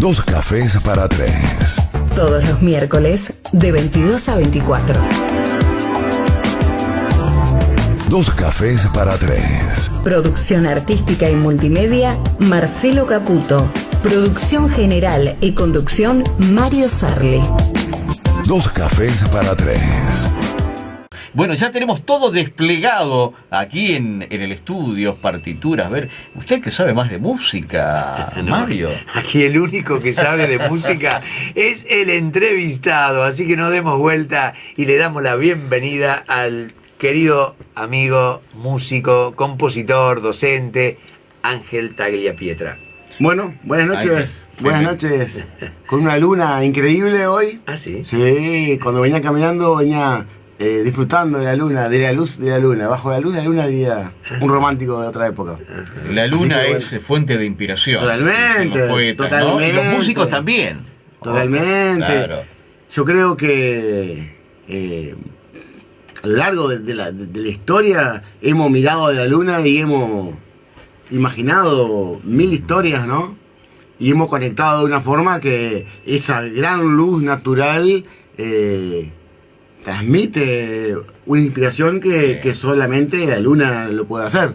Dos cafés para tres. Todos los miércoles de 22 a 24. Dos cafés para tres. Producción artística y multimedia, Marcelo Caputo. Producción general y conducción, Mario Sarli. Dos cafés para tres. Bueno, ya tenemos todo desplegado aquí en el estudio, partituras. A ver, usted que sabe más de música, Mario. Aquí el único que sabe de música es el entrevistado, así que no demos vuelta y le damos la bienvenida al querido amigo, músico, compositor, docente, Ángel Tagliapietra. Bueno, buenas noches. Buenas noches. Con una luna increíble hoy. ¿Ah, sí? Sí, cuando venía caminando venía disfrutando de la luna, de la luz de la luna. Bajo la luz de la luna diría un romántico de otra época. La luna es fuente de inspiración. Totalmente, Los poetas, totalmente. ¿no? Y los músicos también. Totalmente. Claro. Yo creo que a lo largo de la historia hemos mirado a la luna y hemos imaginado mil historias, ¿no? Y hemos conectado de una forma que esa gran luz natural transmite una inspiración que solamente la luna lo puede hacer.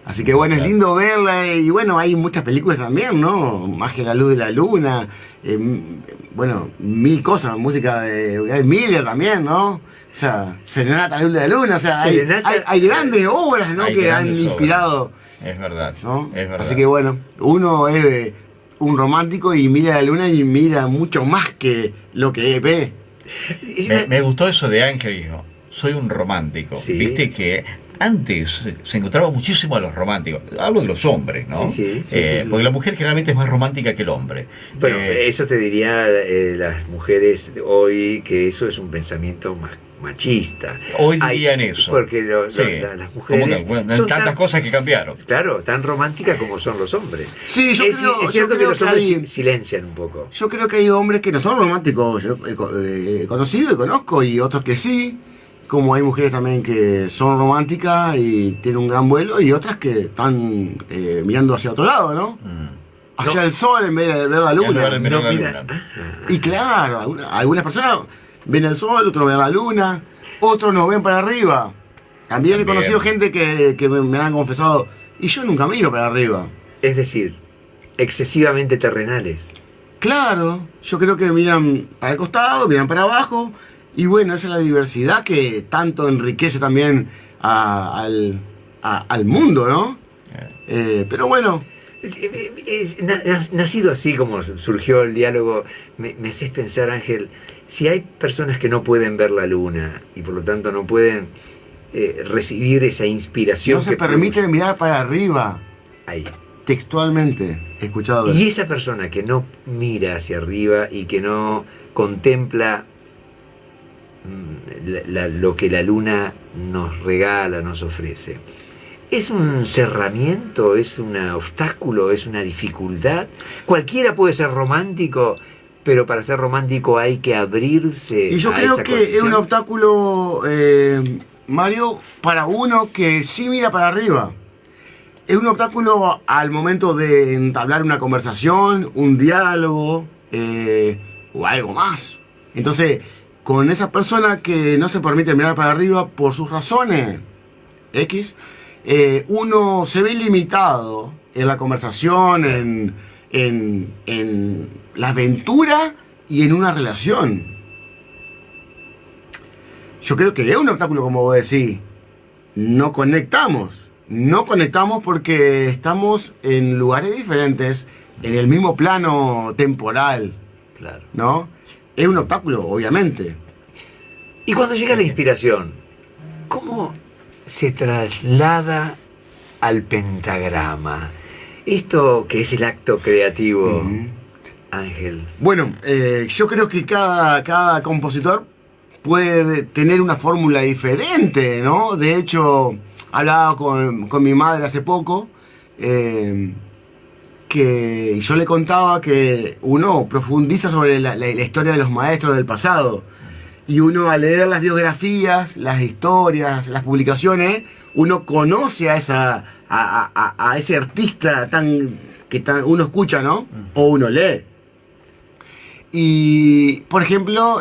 Así que bueno, es lindo verla y bueno, hay muchas películas también, ¿no? Magia la luz de la luna, bueno, mil cosas, música de Gary Miller también, ¿no? O sea, Serenata a la luz de la luna, o sea, hay grandes obras, ¿no? Que han inspirado. Es verdad, ¿no? Es verdad. Así que bueno, uno es un romántico y mira la luna y mira mucho más que lo que ve. Me gustó eso de Ángel, dijo, soy un romántico. Sí. Viste que antes se encontraba muchísimo a los románticos. Hablo de los hombres, ¿no? Sí. Porque la mujer generalmente es más romántica que el hombre. Bueno, eso te diría las mujeres de hoy, que eso es un pensamiento más machista. Hoy dirían eso. Porque las mujeres son tantas cosas que cambiaron. Claro, tan románticas como son los hombres. Sí, es cierto que los hombres silencian un poco. Yo creo que hay hombres que no son románticos. Yo he conocido y conozco, y otros que sí. Como hay mujeres también que son románticas y tienen un gran vuelo, y otras que están mirando hacia otro lado, ¿no? Hacia el sol en vez de ver la luna. Y claro, algunas personas ven el sol, otros ven la luna, otros nos ven para arriba. También he conocido gente que me han confesado, y yo nunca miro para arriba. Es decir, excesivamente terrenales. Claro, yo creo que miran para el costado, miran para abajo, y bueno, esa es la diversidad que tanto enriquece también al mundo, ¿no? Pero bueno. Nacido así como surgió el diálogo, me haces pensar, Ángel, si hay personas que no pueden ver la luna y por lo tanto no pueden recibir esa inspiración. No se permite mirar para arriba. Ahí. Textualmente, he escuchado. Y esa persona que no mira hacia arriba y que no contempla lo que la luna nos regala, nos ofrece, ¿es un cerramiento? ¿Es un obstáculo? ¿Es una dificultad? Cualquiera puede ser romántico, pero para ser romántico hay que abrirse. Y yo creo que es un obstáculo, Mario, para uno que sí mira para arriba. Es un obstáculo al momento de entablar una conversación, un diálogo o algo más. Entonces, con esa persona que no se permite mirar para arriba por sus razones X, uno se ve limitado en la conversación, en la aventura y en una relación. Yo creo que es un obstáculo, como vos decís. No conectamos porque estamos en lugares diferentes, en el mismo plano temporal. Claro. ¿No? Es un obstáculo, obviamente. Y cuando llega la inspiración, ¿cómo se traslada al pentagrama? Esto que es el acto creativo, Ángel. Bueno, yo creo que cada compositor puede tener una fórmula diferente, ¿no? De hecho, hablaba con mi madre hace poco, que yo le contaba que uno profundiza sobre la historia de los maestros del pasado. Y uno, al leer las biografías, las historias, las publicaciones, uno conoce a ese artista que uno escucha, ¿no? O uno lee. Y, por ejemplo,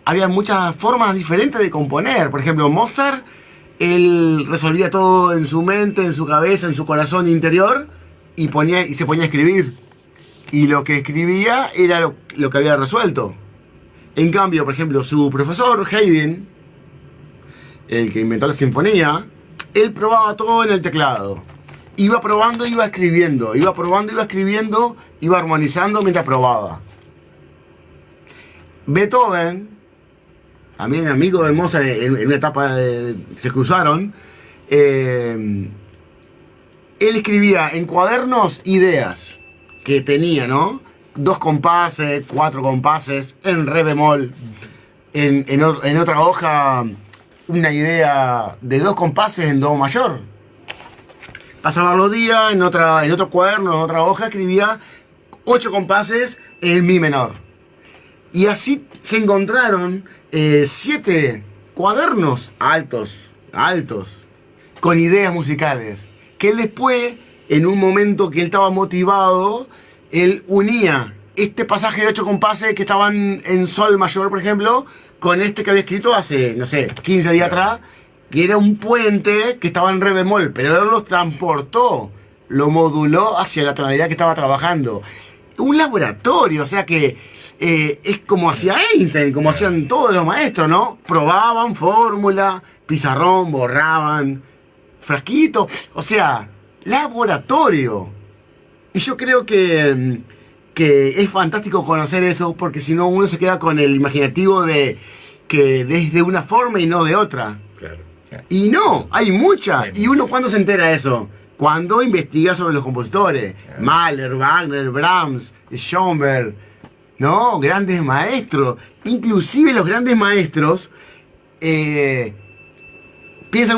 había muchas formas diferentes de componer. Por ejemplo, Mozart, él resolvía todo en su mente, en su cabeza, en su corazón interior y se ponía a escribir. Y lo que escribía era lo que había resuelto. En cambio, por ejemplo, su profesor, Haydn, el que inventó la sinfonía, él probaba todo en el teclado. Iba probando, iba escribiendo, iba probando, iba escribiendo, iba armonizando mientras probaba. Beethoven, también amigo de Mozart, en una etapa se cruzaron, él escribía en cuadernos ideas que tenía, ¿no? 2 compases, 4 compases, en re bemol, en otra hoja una idea de 2 compases en do mayor. Pasaba los días, en otro cuaderno, en otra hoja, escribía 8 compases en mi menor. Y así se encontraron 7 cuadernos altos, con ideas musicales. Que él después, en un momento que él estaba motivado, él unía este pasaje de 8 compases que estaban en sol mayor, por ejemplo, con este que había escrito hace, no sé, 15 días atrás, que era un puente que estaba en re bemol, pero él lo transportó, lo moduló hacia la tonalidad que estaba trabajando. Un laboratorio, o sea que es como hacía Einstein, como hacían todos los maestros, ¿no? Probaban fórmula, pizarrón, borraban, frasquito, o sea, laboratorio. Y yo creo que es fantástico conocer eso, porque si no uno se queda con el imaginativo de que desde una forma y no de otra. Claro. Y no, hay mucha. ¿Y uno cuándo se entera de eso? Cuando investiga sobre los compositores. Mahler, Wagner, Brahms, Schoenberg, ¿no? Grandes maestros. Inclusive los grandes maestros piensan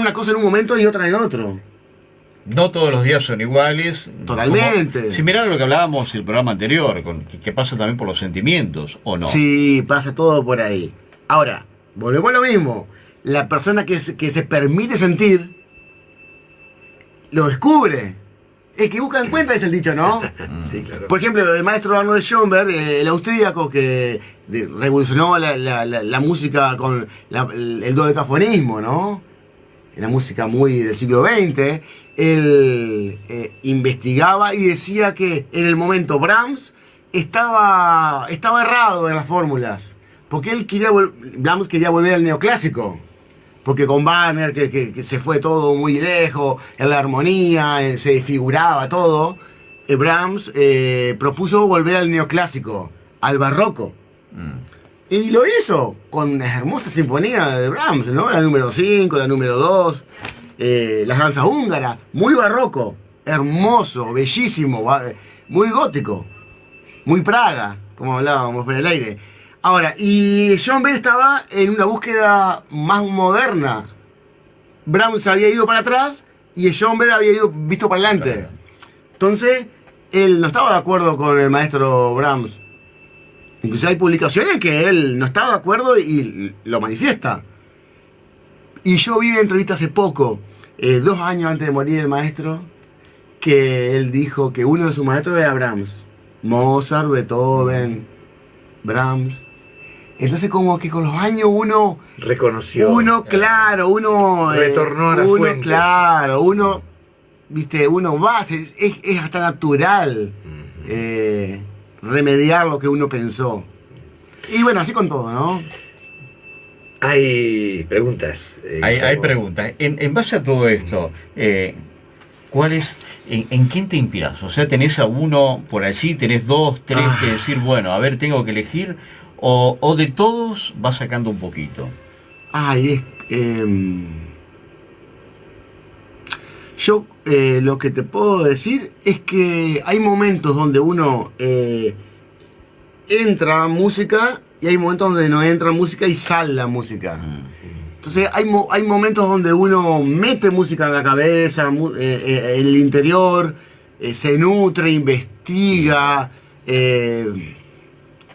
una cosa en un momento y otra en otro. No todos los días son iguales. Totalmente. Similar a lo que hablábamos en el programa anterior, que pasa también por los sentimientos, ¿o no? Sí, pasa todo por ahí. Ahora, volvemos a lo mismo. La persona que se permite sentir, lo descubre. El que busca encuentra, es el dicho, ¿no? Sí, claro. Por ejemplo, el maestro Arnold Schoenberg, el austríaco que revolucionó la música con el dodecafonismo, ¿no? La música muy del siglo XX. Él investigaba y decía que en el momento Brahms estaba errado en las fórmulas. Porque Brahms quería volver al neoclásico. Porque con Wagner, que se fue todo muy lejos, en la armonía, se desfiguraba todo, Brahms propuso volver al neoclásico, al barroco. Y lo hizo con una hermosa sinfonía de Brahms, ¿no? La número 5, la número 2, las danzas húngaras, muy barroco, hermoso, bellísimo, muy gótico, muy Praga, como hablábamos por el aire. Ahora, y Schoenberg estaba en una búsqueda más moderna. Brahms había ido para atrás y Schoenberg había ido visto para adelante. Entonces, él no estaba de acuerdo con el maestro Brahms. Incluso hay publicaciones que él no estaba de acuerdo y lo manifiesta. Y yo vi una entrevista hace poco, 2 años antes de morir el maestro, que él dijo que uno de sus maestros era Brahms. Mozart, Beethoven, Brahms. Entonces como que con los años uno reconoció. Retornó a las fuentes. Claro, viste, uno va, es hasta natural remediar lo que uno pensó. Y bueno, así con todo, ¿no? Hay preguntas. Hay preguntas. En base a todo esto, ¿cuál es, en quién te inspiras? O sea, ¿tenés a uno por allí, tenés 2, 3 que decir, bueno, a ver, tengo que elegir? ¿O de todos vas sacando un poquito? Yo lo que te puedo decir es que hay momentos donde uno entra a música y hay momentos donde no entra música y sale la música. Entonces hay momentos donde uno mete música en la cabeza, en el interior, se nutre, investiga,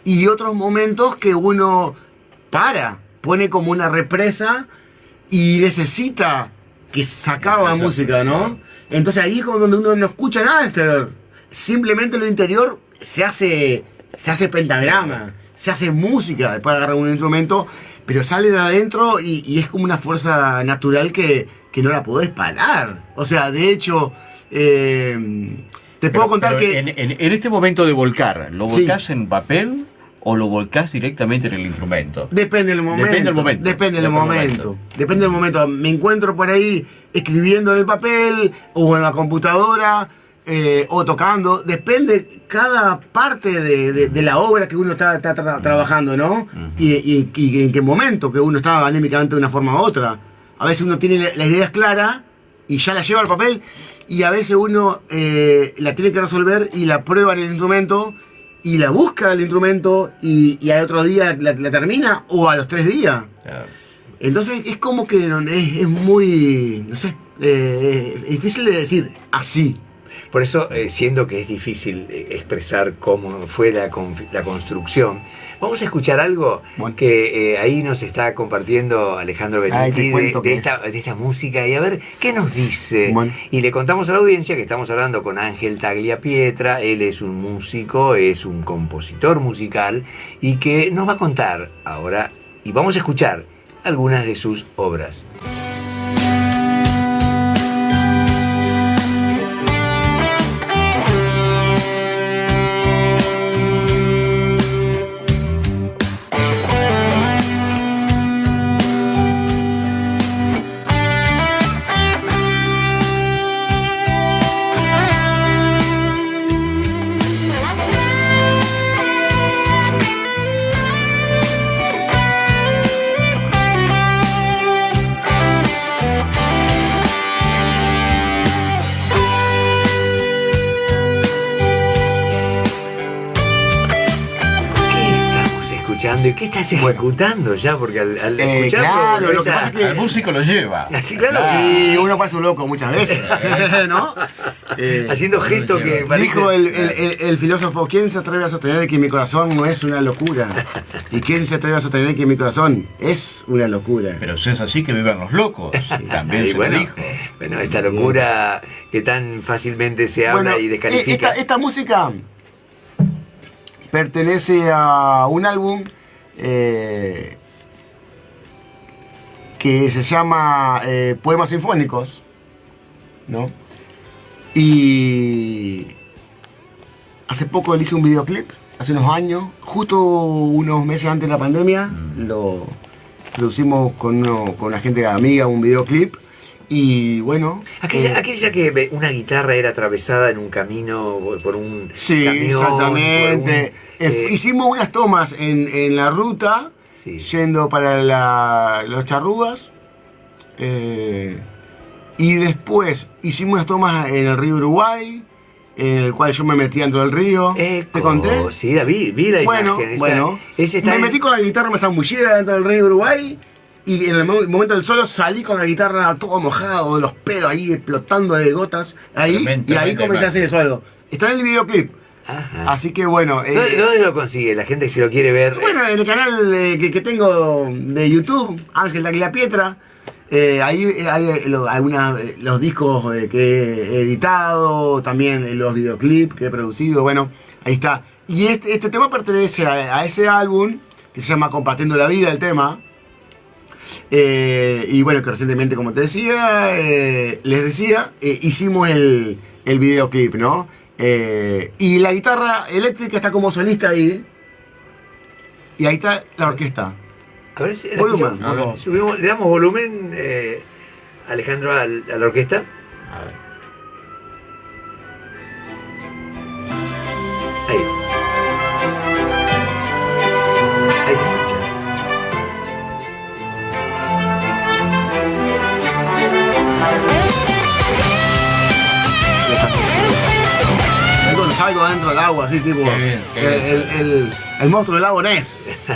y otros momentos que uno pone como una represa y necesita que sacar la música, ¿no? Entonces ahí es donde uno no escucha nada exterior. Simplemente lo interior se hace se hace pentagrama, se hace música, después agarra un instrumento, pero sale de adentro y es como una fuerza natural que no la podés parar. O sea, de hecho, te puedo contar que... En este momento de volcar, ¿lo Sí. volcás en papel o lo volcás directamente en el instrumento? Depende del momento. Depende del momento. Depende del Depende del momento. Depende del momento. Me encuentro por ahí escribiendo en el papel o en la computadora o tocando. Depende cada parte de la obra que uno está trabajando, ¿no? Y en qué momento que uno está anímicamente de una forma u otra. A veces uno tiene las ideas claras y ya las lleva al papel, y a veces uno la tiene que resolver y la prueba en el instrumento y la busca el instrumento y al otro día la termina o a los 3 días. Claro. Entonces es como que es muy, no sé, es difícil de decir así. Por eso, siendo que es difícil expresar cómo fue la construcción, vamos a escuchar algo Bueno. que ahí nos está compartiendo Alejandro Ay, te Benetti cuento de qué esta música, y a ver qué nos dice. Bueno. Y le contamos a la audiencia que estamos hablando con Ángel Tagliapietra. Él es un músico, es un compositor musical, y que nos va a contar ahora, y vamos a escuchar algunas de sus obras. ¿Y qué estás ejecutando ya? Porque al escucharlo, claro, lo que pasa es que... Al músico lo lleva. Así, claro. Sí, uno parece un loco muchas veces, ¿no? Haciendo gestos que Dijo el filósofo: ¿quién se atreve a sostener que mi corazón no es una locura? ¿Y quién se atreve a sostener que mi corazón es una locura? Pero si es así, que vivan los locos. También Y se bueno, lo dijo. bueno, esta locura que tan fácilmente se habla Bueno, y descalifica. esta música pertenece a un álbum que se llama Poemas Sinfónicos, ¿no? Y hace poco le hice un videoclip, hace unos años, justo unos meses antes de la pandemia, lo producimos con una gente amiga, un videoclip. Y bueno, Aquella que una guitarra era atravesada en un camino por un sí, camión, exactamente. Hicimos unas tomas en la ruta, Sí. yendo para los Charrúas. Y después hicimos unas tomas en el río Uruguay, en el cual yo me metí dentro del río. ¿Te conté? Sí, vi la Bueno, imagen. bueno. Ese está Me en- metí con la guitarra, me zambullí dentro del río Uruguay. Y en el momento del solo salí con la guitarra todo mojado, los pelos ahí explotando de gotas. Ahí, Tremendo, y ahí tremendo comencé a hacer el solo. Está en el videoclip. Ajá. Así que bueno. ¿Dónde lo consigue? La gente que si lo quiere ver. Bueno, en el canal que tengo de YouTube, Ángel Tagliapietra, ahí hay los discos que he editado, también los videoclips que he producido, bueno, ahí está. Y este tema pertenece a ese álbum que se llama Compartiendo la Vida, el tema. Y bueno, que recientemente, como te decía, les decía, hicimos el videoclip, ¿no? Y la guitarra eléctrica está como solista ahí. Y ahí está la orquesta. A ver si Volumen, escuchamos. por Subimos, le damos volumen, Alejandro, a la orquesta. Ahí. Ahí se escucha. Ahí cuando salgo adentro del agua, así tipo. Qué bien, qué bien. El monstruo del lago Ness.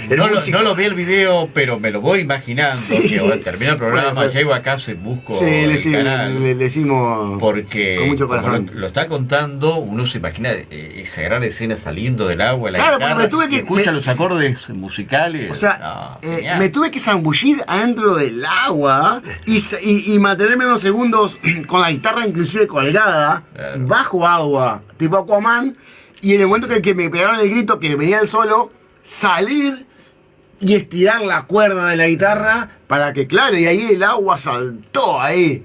El No músico. lo vi el video, pero me lo voy imaginando. Sí. Que ahora termina el programa, Fue. llego a casa y busco Sí, le el canal. hicimos Porque con mucho como corazón. lo está contando, uno se imagina esa gran escena saliendo del agua, la Claro, porque guitarra, me tuve que- y escucha me- los acordes musicales. O sea, No, genial. me tuve que zambullir adentro del agua y mantenerme unos segundos con la guitarra inclusive colgada, Claro. bajo agua, tipo Aquaman, Y en el momento que me pegaron el grito que venía el solo, salir y estirar la cuerda de la guitarra para que, claro, y ahí el agua saltó ahí.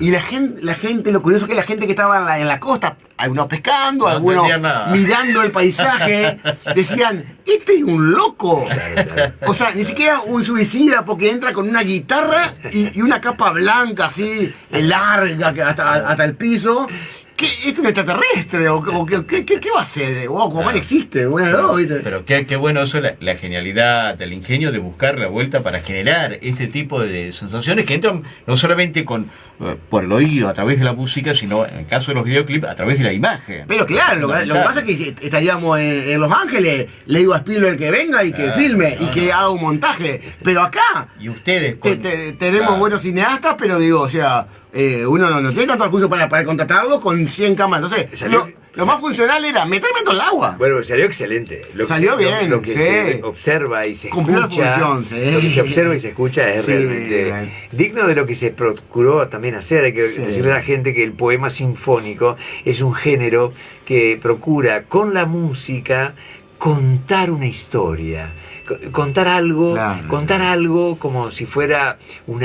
Y la gente, lo curioso es que la gente que estaba en la costa, algunos pescando, No algunos entendían nada. mirando el paisaje, decían, este es un loco. O sea, ni siquiera un suicida, porque entra con una guitarra y una capa blanca así, larga, que hasta el piso. ¿Qué? ¿Esto es un extraterrestre? ¿Qué va a ser? Wow, Aquaman Claro. existe. Bueno, no, ¿viste? Pero qué bueno eso, la genialidad, el ingenio de buscar la vuelta para generar este tipo de sensaciones que entran no solamente por el oído, a través de la música, sino en el caso de los videoclips, a través de la imagen. Pero claro, lo que pasa es que estaríamos en Los Ángeles, le digo a Spielberg que venga y que Claro, filme y no, que no. haga un montaje. Pero acá Y ustedes tenemos claro. buenos cineastas, pero digo, o sea, uno no tiene tanto recursos para contratarlo con 100 cámaras. Entonces, Salió- lo más funcional era meterme en todo el agua. Bueno, salió excelente. Salió bien, Lo que sí. se observa y se Cumplió la escucha. función, sí. Lo que se observa y se escucha es Sí, realmente bueno. digno de lo que se procuró también hacer. Hay que Sí. decirle a la gente que el poema sinfónico es un género que procura con la música contar una historia. Contar algo, Claro, contar sí. algo como si fuera un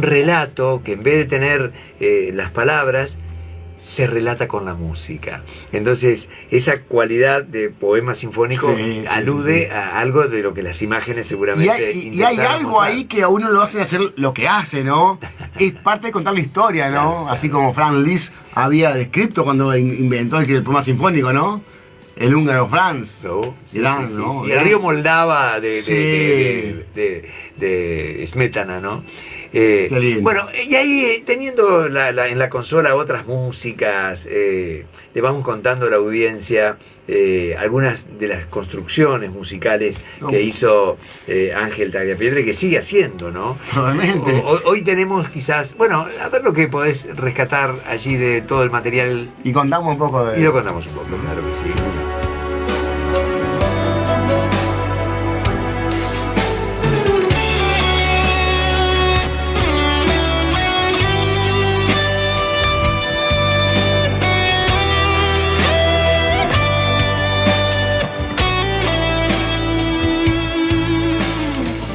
relato que en vez de tener las palabras, se relata con la música. Entonces, esa cualidad de poema sinfónico Sí, sí, alude sí. a algo de lo que las imágenes seguramente Y hay intentaron algo mostrar. ahí que a uno lo hace hacer lo que hace, ¿no? Es parte de contar la historia, ¿no? Claro, Así como Franz Liszt había descrito cuando inventó el poema sinfónico, ¿no? El húngaro Franz. ¿No? Sí, Gran, sí, sí, ¿no? sí. El Gran. río Moldava Sí. de Smetana, ¿no? Qué lindo. Bueno, y ahí teniendo en la consola otras músicas, le vamos contando a la audiencia algunas de las construcciones musicales que hizo Ángel Tagliapiedra y que sigue haciendo, ¿no? Totalmente. Hoy tenemos quizás, bueno, a ver lo que podés rescatar allí de todo el material Y contamos un poco de... y lo contamos un poco, claro que sí.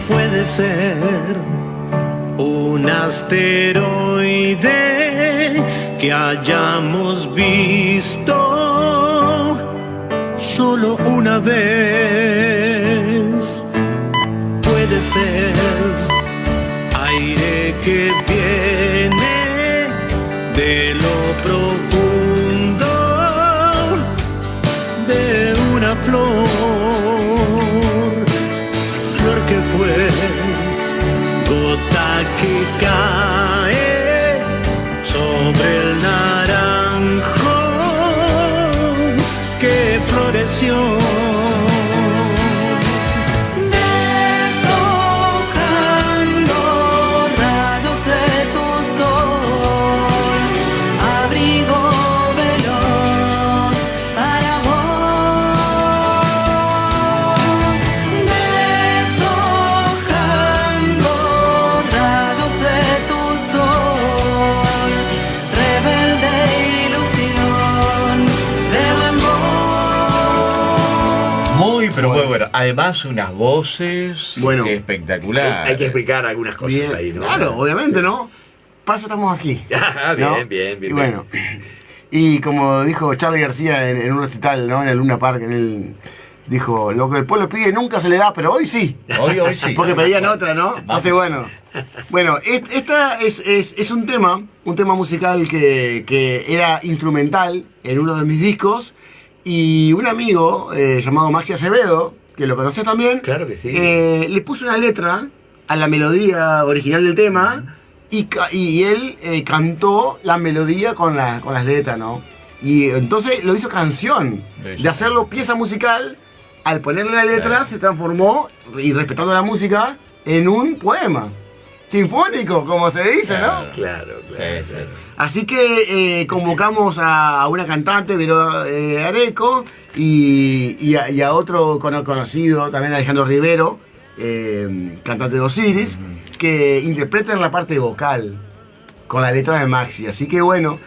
Puede ser un asteroide que hayamos visto solo una vez. Puede ser aire que viene de lo profundo de una flor que fue gota que cae sobre el naranjo que floreció. Deshojando rayos de tu sol, abrigo veloz para vos. Deshojando rayos de tu sol, rebelde ilusión, veo en vos. Muy, pero muy bueno. Además, unas voces Bueno. espectaculares. Hay que explicar algunas cosas Bien, ahí, ¿no? claro, obviamente, ¿no? Para eso estamos aquí. Ah, bien, ¿no? bien, bien, Y bueno, y como dijo Charly García en un recital, ¿no? En el Luna Park, dijo, lo que el pueblo pide nunca se le da, pero hoy sí. Hoy sí. Porque pedían otra, ¿no? Entonces, bueno. Bueno, esta es un tema musical que era instrumental en uno de mis discos. Y un amigo llamado Maxi Acevedo, que lo conoces también, Claro que sí. le puso una letra a la melodía original del tema y él cantó la melodía con las letras, ¿no? Y entonces lo hizo canción. De hacerlo pieza musical, al ponerle la letra Claro. se transformó, y respetando la música, en un poema. Sinfónico, como se dice, ¿no? Claro, claro, Sí, claro. sí. Así que convocamos a una cantante, Vero Areco, y a otro conocido, también Alejandro Rivero, cantante de Osiris, que interpreten la parte vocal con la letra de Maxi. Así que bueno,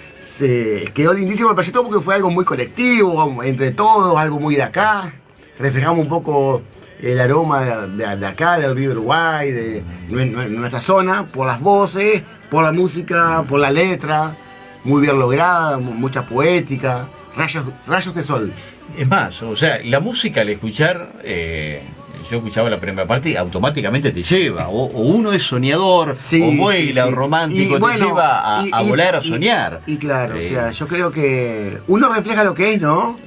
quedó lindísimo el proyecto porque fue algo muy colectivo, entre todos, algo muy de acá. Reflejamos un poco el aroma de acá, del río Uruguay, de nuestra zona, por las voces, por la música, por la letra, muy bien lograda, mucha poética, rayos de sol. Es más, o sea, la música al escuchar, yo escuchaba la primera parte y automáticamente te lleva, o uno es soñador, Sí, o vuela, sí, o sí. romántico, Y bueno, te lleva a y- volar, a soñar. Y claro, o sea, yo creo que uno refleja lo que es, ¿no?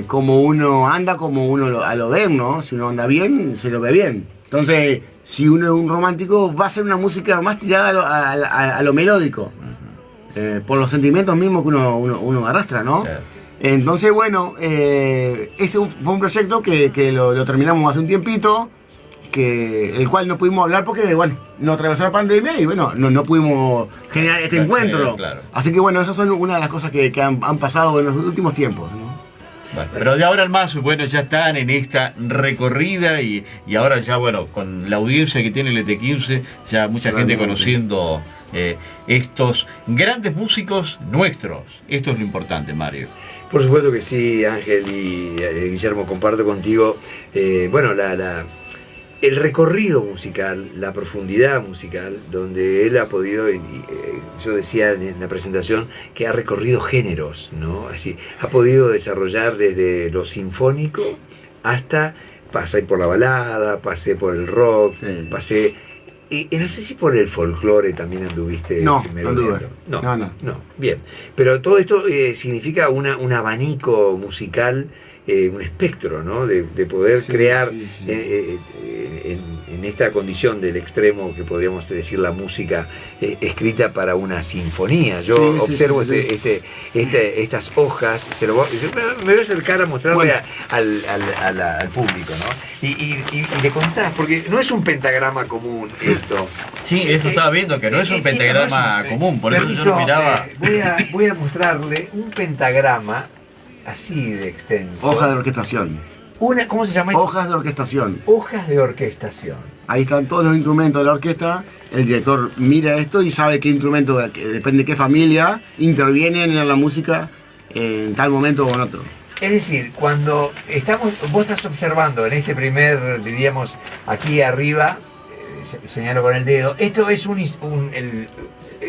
Como uno anda, como uno lo ve, ¿no? Si uno anda bien, se lo ve bien. Entonces, si uno es un romántico, va a ser una música más tirada a lo melódico. Por los sentimientos mismos que uno arrastra, ¿no? Claro. Entonces, bueno, fue un proyecto que lo terminamos hace un tiempito, el cual no pudimos hablar porque, bueno, nos atravesó la pandemia y, bueno, no pudimos generar este Claro, encuentro. claro. Así que, bueno, esas son una de las cosas que han pasado en los últimos tiempos, ¿no? Bueno, pero de ahora en más, bueno, ya están en esta recorrida y ahora ya, bueno, con la audiencia que tiene el ET15, ya mucha gente Realmente. conociendo estos grandes músicos nuestros. Esto es lo importante, Mario. Por supuesto que sí, Ángel y Guillermo, comparto contigo, bueno, el recorrido musical, la profundidad musical, donde él ha podido, yo decía en la presentación, que ha recorrido géneros, ¿no? Así, ha podido desarrollar desde lo sinfónico hasta, pasé por la balada, pasé por el rock, Sí. pasé... Y no sé si por el folclore también anduviste No, merodeando. no anduve. No. Bien. Pero todo esto significa un abanico musical, un espectro, ¿no? De poder Sí, crear sí, sí. en esta condición del extremo que podríamos decir la música escrita para una sinfonía. Yo Sí, sí, observo sí, sí. estas hojas, me voy a acercar a mostrarle Bueno. al público, ¿no? Y le contás, porque no es un pentagrama común esto. Sí, eso estaba viendo, que no es un pentagrama no es un- común, por eso yo Permiso, lo miraba. voy a mostrarle un pentagrama así de extenso. Hoja de orquestación. ¿Cómo se llama? Hojas de orquestación. Hojas de orquestación. Ahí están todos los instrumentos de la orquesta. El director mira esto y sabe qué instrumento, depende de qué familia, intervienen en la música en tal momento o en otro. Es decir, cuando vos estás observando en este primer, diríamos, aquí arriba, señalo con el dedo, esto es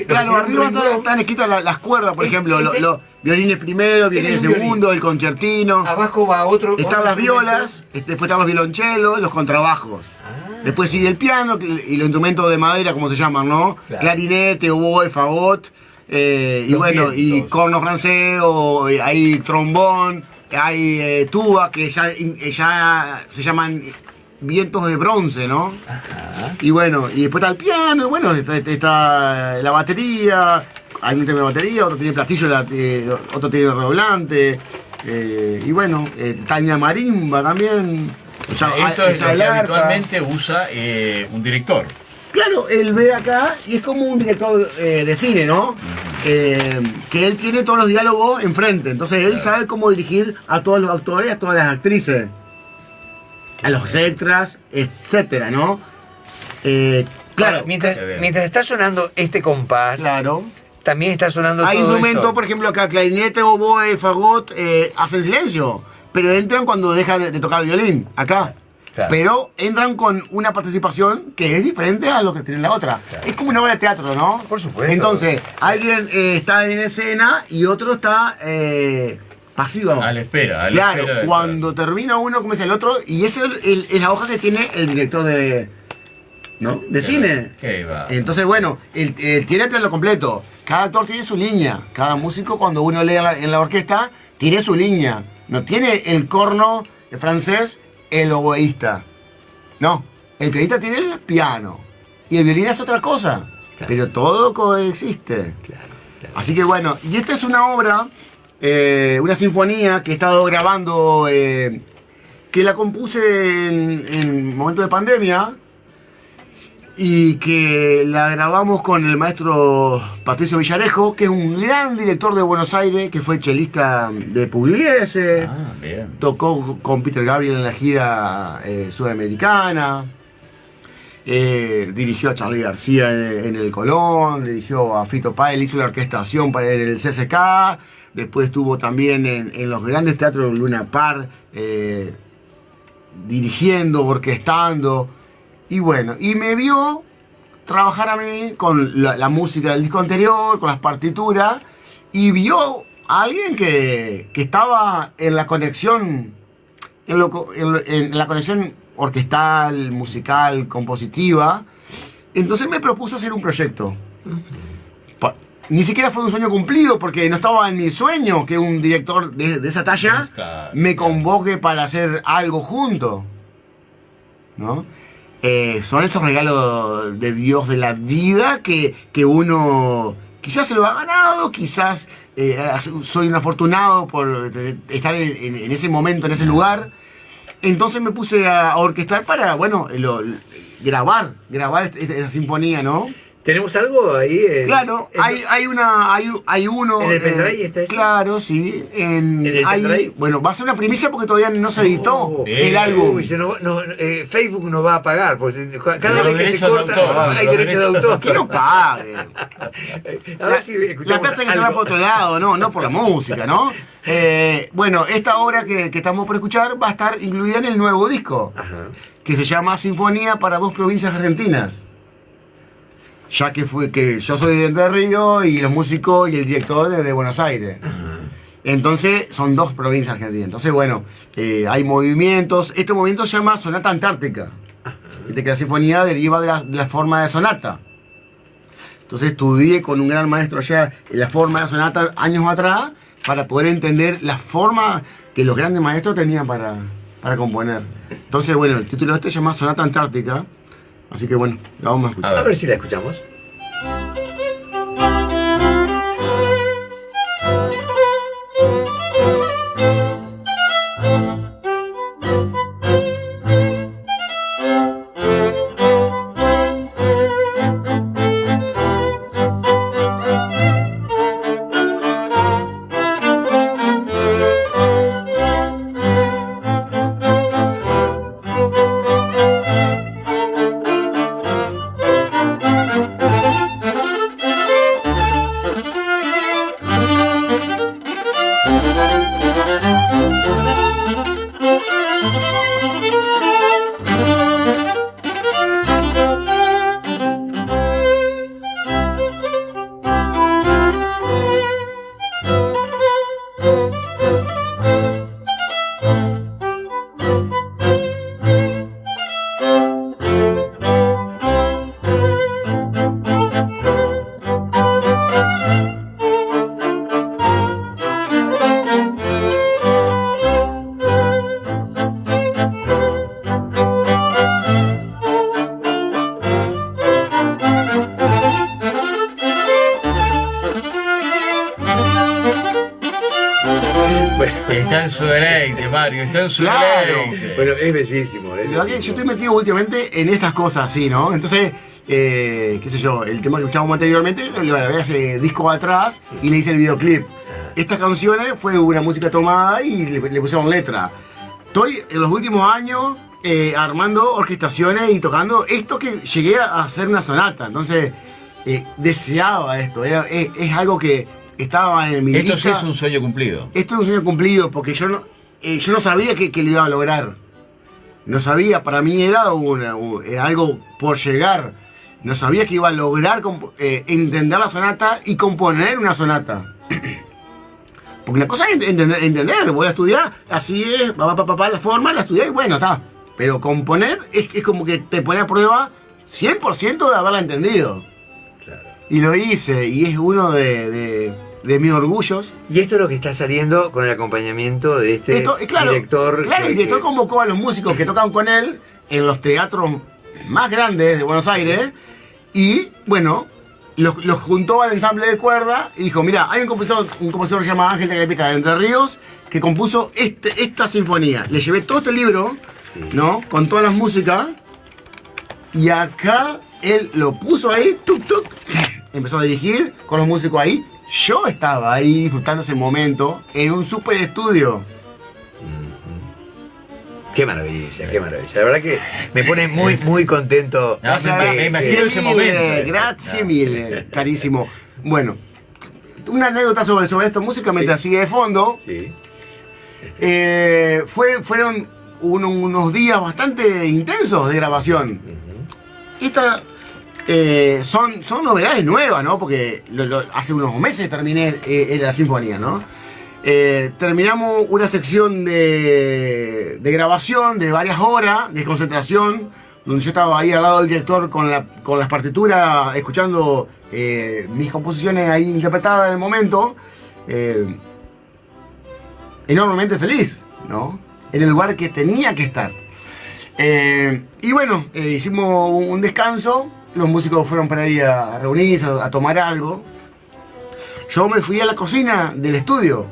Claro, arriba están escritas las cuerdas, por ejemplo, los violines primero, violines Este es un segundo, el concertino. Abajo va otro. Están otro las instrumento. violas, después están los violonchelos, los contrabajos. Ah. Después sigue el piano y los instrumentos de madera, como se llaman, ¿no? Claro. Clarinete, oboe, fagot, y Los bueno, y vientos. corno francés, o hay trombón, hay tuba, que ya se llaman vientos de bronce, ¿no? Ajá. Y bueno, y después está el piano, y bueno, está la batería, hay un tema de batería, otro tiene platillo, otro tiene redoblante, y bueno, está una marimba también. Esto es lo el que arpa. habitualmente usa un director. Claro, él ve acá y es como un director de cine, ¿no? Que él tiene todos los diálogos enfrente, entonces él sabe cómo dirigir a todos los actores, a todas las actrices, a los extras, etcétera, ¿no? Claro, Ahora, mientras está sonando este compás, claro. también está sonando Hay todo instrumentos, esto. por ejemplo, acá, clarinete, oboe, fagot, hacen silencio, pero entran cuando deja de tocar el violín, acá. Claro. Pero entran con una participación que es diferente a lo que tiene la otra. Claro. Es como una obra de teatro, ¿no? Por supuesto. Entonces, alguien está en escena y otro está pasivo. A la espera. Claro, cuando termina uno comienza el otro y esa es la hoja que tiene el director de cine. ¿Qué va? Entonces, bueno, tiene el plano completo. Cada actor tiene su línea. Cada músico, cuando uno lee en la orquesta, tiene su línea. No tiene el corno francés, el oboísta. No, el pianista tiene el piano. Y el violín es otra cosa. Claro. Pero todo coexiste. Claro. Así que bueno, y esta es una obra, una sinfonía que he estado grabando, que la compuse en momento de pandemia y que la grabamos con el maestro Patricio Villarejo, que es un gran director de Buenos Aires, que fue chelista de Pugliese, Bien. tocó con Peter Gabriel en la gira sudamericana. Dirigió a Charly García en el Colón, dirigió a Fito Páez, hizo la orquestación para el CCK, después estuvo también en los grandes teatros Luna Park, dirigiendo, orquestando, y bueno, y me vio trabajar a mí con la música del disco anterior, con las partituras, y vio a alguien que estaba en la conexión, en la conexión orquestal, musical, compositiva. Entonces me propuso hacer un proyecto. Ni siquiera fue un sueño cumplido, porque no estaba en mi sueño que un director de esa talla me convoque para hacer algo junto, ¿no? Son esos regalos de Dios de la vida que uno quizás se lo ha ganado, quizás soy un afortunado por estar en ese momento, en ese lugar. Entonces me puse a orquestar para, bueno, grabar esa sinfonía, ¿no? ¿Tenemos algo ahí? Claro, hay uno. ¿En el pendrive está eso? Claro, sí. ¿En el pendrive? Bueno, va a ser una primicia porque todavía no se editó el álbum. Uy, Facebook nos va a pagar, pues cada vez que se corta hay los derecho de autor. Que no pague. A ver si La escuchamos plata que se va por otro lado, no por la música, ¿no? Bueno, esta obra que estamos por escuchar va a estar incluida en el nuevo disco, que se llama Sinfonía para dos provincias argentinas. Ya que yo soy de Entre Ríos y los músicos y el director de Buenos Aires. Entonces son dos provincias argentinas. Entonces, bueno, hay movimientos. Este movimiento se llama Sonata Antártica. Viste que la sinfonía deriva de la forma de sonata. Entonces estudié con un gran maestro allá la forma de sonata años atrás para poder entender la forma que los grandes maestros tenían para componer. Entonces, bueno, el título de este se llama Sonata Antártica. Así que bueno, la vamos a escuchar. A ver si la escuchamos. Está en su deleite, Mario, está en su Claro. deleite. Bueno, es bellísimo. La verdad que yo estoy metido últimamente en estas cosas así, ¿no? Entonces, qué sé yo, el tema que escuchábamos anteriormente, lo grabé hace disco atrás y le hice el videoclip. Estas canciones fue una música tomada y le pusieron letra. Estoy en los últimos años armando orquestaciones y tocando esto que llegué a hacer una sonata. Entonces, deseaba esto. Es algo que estaba en mi Esto lista. sí es un sueño cumplido. Esto es un sueño cumplido porque yo no sabía que lo iba a lograr. No sabía, para mí era algo por llegar. No sabía que iba a lograr entender la sonata y componer una sonata. Porque una cosa es entender, voy a estudiar, así es, la forma, la estudié y bueno, está. Pero componer es como que te pone a prueba 100% de haberla entendido. Claro. Y lo hice, y es uno de mis orgullos. Y esto es lo que está saliendo con el acompañamiento de este director. Claro, el director convocó a los músicos que tocan con él en los teatros más grandes de Buenos Aires y, bueno, los juntó al ensamble de cuerda y dijo, mira, hay un compositor que se llama Ángel Tecalpita de Entre Ríos que compuso esta sinfonía. Le llevé todo este libro, ¿no? Con todas las músicas y acá él lo puso ahí, tuk tuk, empezó a dirigir con los músicos ahí. Yo estaba ahí disfrutando ese momento en un super estudio. Qué maravilla, qué maravilla. La verdad que me pone muy, muy contento. No, me imagino ese momento. Gracias mille, carísimo. Bueno, una anécdota sobre esta música mientras sigue de fondo. Sí. Fueron unos días bastante intensos de grabación. Esta son novedades nuevas, ¿no? Porque hace unos meses terminé la sinfonía, ¿no? Terminamos una sección de grabación de varias horas de concentración, donde yo estaba ahí al lado del director con las partituras, escuchando mis composiciones ahí interpretadas en el momento. Enormemente feliz, ¿no? En el lugar que tenía que estar. Y bueno, hicimos un descanso, los músicos fueron para ahí a reunirse, a tomar algo. Yo me fui a la cocina del estudio.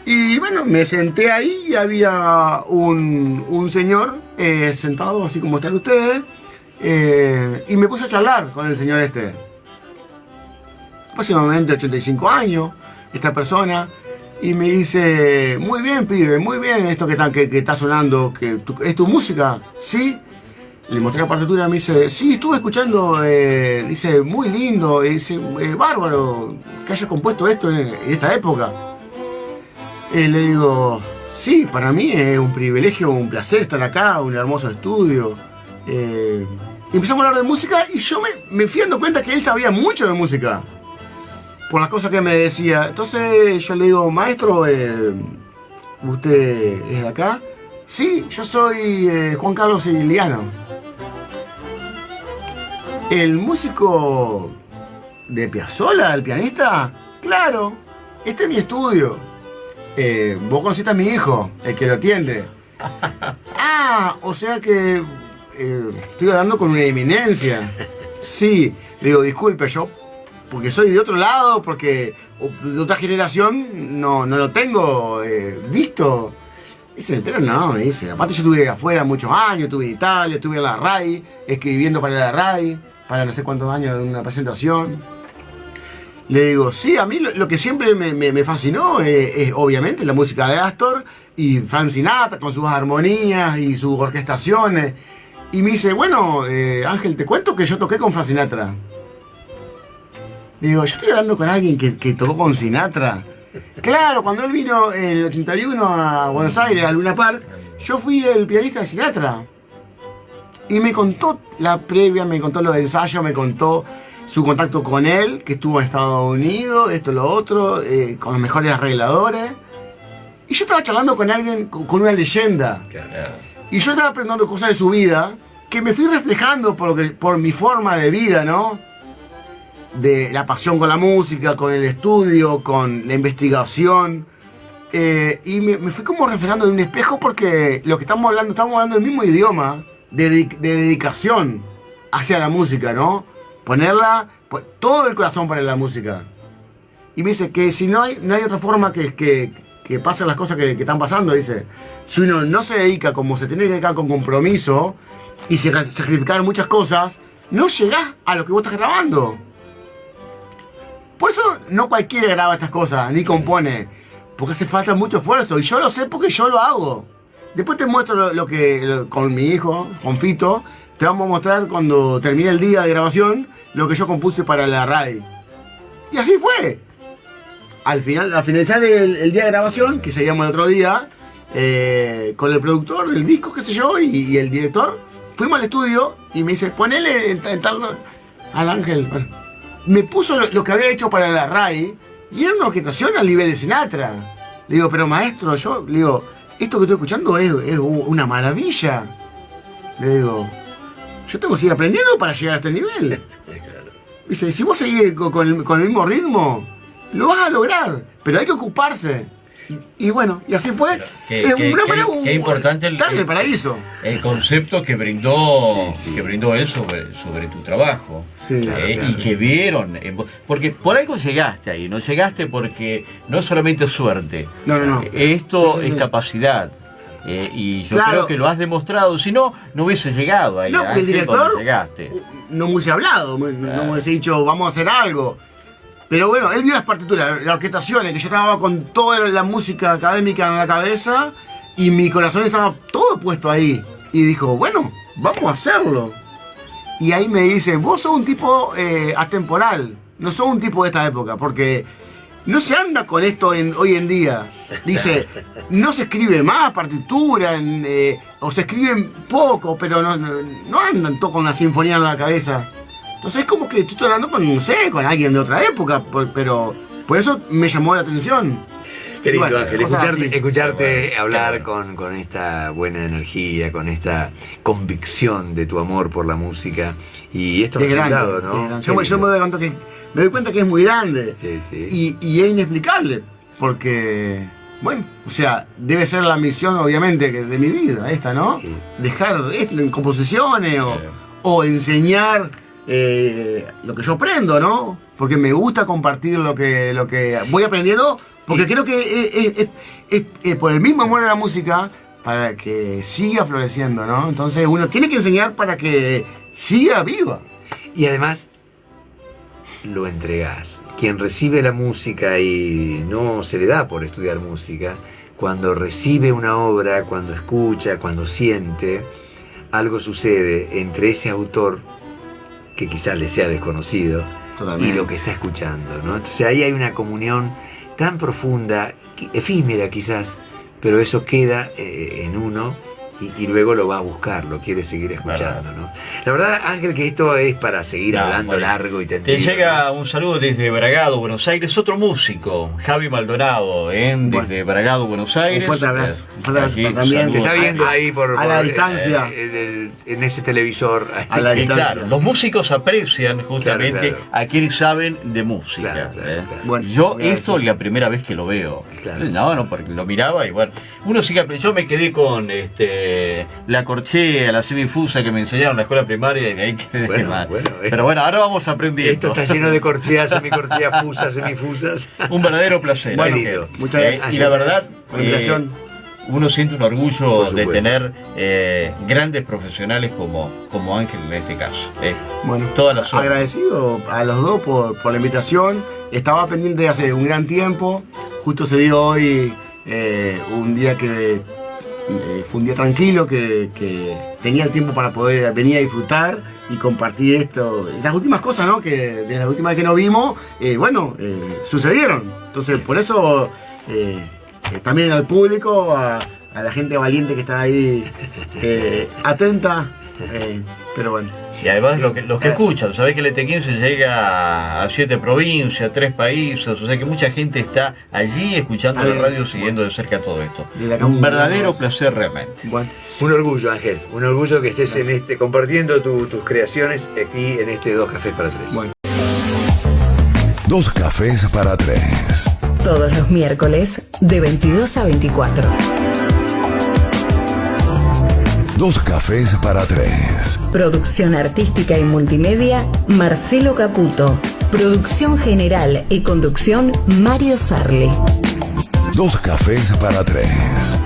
Y bueno, me senté ahí y había un señor sentado así como están ustedes. Y me puse a charlar con el señor este. Aproximadamente 85 años, esta persona. Y me dice, muy bien, pibe, muy bien esto que está sonando, ¿es tu música? ¿Sí? Le mostré la partitura, me dice, sí, estuve escuchando, dice, muy lindo, dice, bárbaro, que hayas compuesto esto en esta época. Le digo, sí, para mí es un privilegio, un placer estar acá, un hermoso estudio. Empezamos a hablar de música y yo me fui dando cuenta que él sabía mucho de música. Por las cosas que me decía. Entonces yo le digo, maestro, ¿usted es de acá? Sí, yo soy Juan Carlos Iliano. ¿El músico de Piazzolla, el pianista? Claro, este es mi estudio. Vos conociste a mi hijo, el que lo atiende. Ah, o sea que estoy hablando con una eminencia. Sí, le digo, disculpe, yo porque soy de otro lado, porque de otra generación no lo tengo visto. Dice, pero no, dice, aparte yo estuve afuera muchos años, estuve en Italia, estuve en la RAI, escribiendo para la RAI, para no sé cuántos años en una presentación. Le digo, sí, a mí lo que siempre me fascinó es obviamente la música de Astor y Frank Sinatra con sus armonías y sus orquestaciones. Y me dice, bueno, Ángel, te cuento que yo toqué con Frank Sinatra. Digo, yo estoy hablando con alguien que tocó con Sinatra. Claro, cuando él vino en el 81 a Buenos Aires, a Luna Park, yo fui el pianista de Sinatra. Y me contó la previa, me contó los ensayos, me contó su contacto con él, que estuvo en Estados Unidos, esto, lo otro, con los mejores arregladores. Y yo estaba charlando con alguien, con una leyenda. Y yo estaba aprendiendo cosas de su vida, que me fui reflejando por mi forma de vida, ¿no? De la pasión con la música, con el estudio, con la investigación. Y me fui como reflejando en un espejo porque lo que estamos hablando el mismo idioma de dedicación hacia la música, ¿no? Ponerla, todo el corazón para la música. Y me dice que si no hay otra forma que pasen las cosas que están pasando, dice. Si uno no se dedica como se tiene que dedicar con compromiso y sacrificar muchas cosas, no llegás a lo que vos estás grabando. Por eso no cualquiera graba estas cosas, ni compone. Porque hace falta mucho esfuerzo. Y yo lo sé porque yo lo hago. Después te muestro con mi hijo, con Fito. Te vamos a mostrar cuando termine el día de grabación lo que yo compuse para la RAI. Y así fue. Al finalizar el día de grabación, que seguíamos el otro día, con el productor del disco, qué sé yo, y el director, fuimos al estudio y me dice, ponele en tal al Ángel. Bueno, me puso lo que había hecho para la RAI y era una orquestación al nivel de Sinatra. Le digo, pero maestro, le digo, esto que estoy escuchando es una maravilla. Le digo, yo tengo que seguir aprendiendo para llegar a este nivel. Dice, si vos seguís con el mismo ritmo, lo vas a lograr, pero hay que ocuparse. Y bueno, y así fue. Qué importante el paraíso. El concepto que brindó, que brindó él sobre tu trabajo. Sí, claro. Y que vieron. Porque por algo llegaste ahí, no llegaste porque no es solamente suerte. No. Esto Sí. es capacidad. Y yo Claro. creo que lo has demostrado. Si no, no hubiese llegado ahí. No, porque el Ángel, director cuando llegaste. no me hubiese hablado, no me hubiese dicho, vamos a hacer algo. Pero bueno, él vio las partituras, las orquestaciones, que yo trabajaba con toda la música académica en la cabeza, Y mi corazón estaba todo puesto ahí. Y dijo, bueno, vamos a hacerlo. Y ahí me dice, vos sos un tipo atemporal, no sos un tipo de esta época, porque no se anda con esto hoy en día. Dice, no se escribe más partitura, o se escriben poco, pero no andan todos con una sinfonía en la cabeza. Entonces es como que estoy hablando con, no sé, con alguien de otra época, pero por eso me llamó la atención. Qué lindo, Bueno, Ángel, cosas así. escucharte hablar con esta buena energía, con esta convicción de tu amor por la música y estos Qué grande, resultados, qué ¿no? grande. Qué Yo lindo. me doy cuenta que es muy grande. Sí, sí. Y es inexplicable, porque, bueno, o sea, debe ser la misión, obviamente, de mi vida, esta, ¿no? Sí. Dejar esto en composiciones o enseñar lo que yo aprendo, ¿no? Porque me gusta compartir lo que voy aprendiendo, porque creo que es por el mismo amor a la música para que siga floreciendo, ¿no? Entonces uno tiene que enseñar para que siga viva. Y además lo entregás. Quien recibe la música y no se le da por estudiar música, cuando recibe una obra, cuando escucha, cuando siente, algo sucede entre ese autor que quizás le sea desconocido Totalmente. y lo que está escuchando, ¿no? Entonces ahí hay una comunión tan profunda, efímera quizás, pero eso queda en uno y luego lo va a buscar, lo quiere seguir escuchando, ¿no? La verdad, Ángel, que esto es para seguir hablando bueno. largo y tendido. Te llega un saludo desde Bragado, Buenos Aires, otro músico, Javi Maldonado, desde Bragado, Buenos Aires. Un fuerte abrazo. Un fuerte abrazo Allí, para también. saludos. Te está viendo ahí a la distancia. en ese televisor. A la Y distancia. claro, los músicos aprecian justamente Claro, claro. a quienes saben de música. Claro, claro, claro. Bueno, Yo gracias. esto es la primera vez que lo veo. Claro. No, porque lo miraba y bueno. Uno sigue yo me quedé con la corchea, la semifusa que me enseñaron en la escuela primaria y de ahí quedé Bueno, mal. bueno, Pero bueno, ahora vamos aprendiendo. Esto está lleno de corcheas, semicorcheas, fusas, semifusas. Un verdadero placer. Bueno, Ángel. lindo. Muchas gracias. Y la verdad, Por la invitación. uno siente un Por orgullo supuesto. de tener grandes profesionales como Ángel en este caso. Bueno, Todas las obras. agradecido a los dos por la invitación. Estaba pendiente hace un gran tiempo. Justo se dio hoy un día que fue un día tranquilo, que tenía el tiempo para poder venir a disfrutar y compartir esto. Las últimas cosas, ¿no? Que desde la última vez que nos vimos, sucedieron. Entonces, por eso también al público, a la gente valiente que está ahí atenta. Pero bueno. Y además los que Gracias. escuchan, sabés que el ET15 llega a 7 provincias, 3 países, o sea que mucha gente está allí escuchando Está la bien. radio, siguiendo de cerca todo esto. Desde acá Un un verdadero abrazo. placer realmente. Bueno. Un orgullo, Ángel. Un orgullo que estés en compartiendo tus creaciones aquí en este Dos Cafés para Tres. Bueno. Dos cafés para tres. Todos los miércoles de 22 a 24. Dos cafés para tres. Producción artística y multimedia, Marcelo Caputo. Producción general y conducción, Mario Sarli. Dos cafés para tres.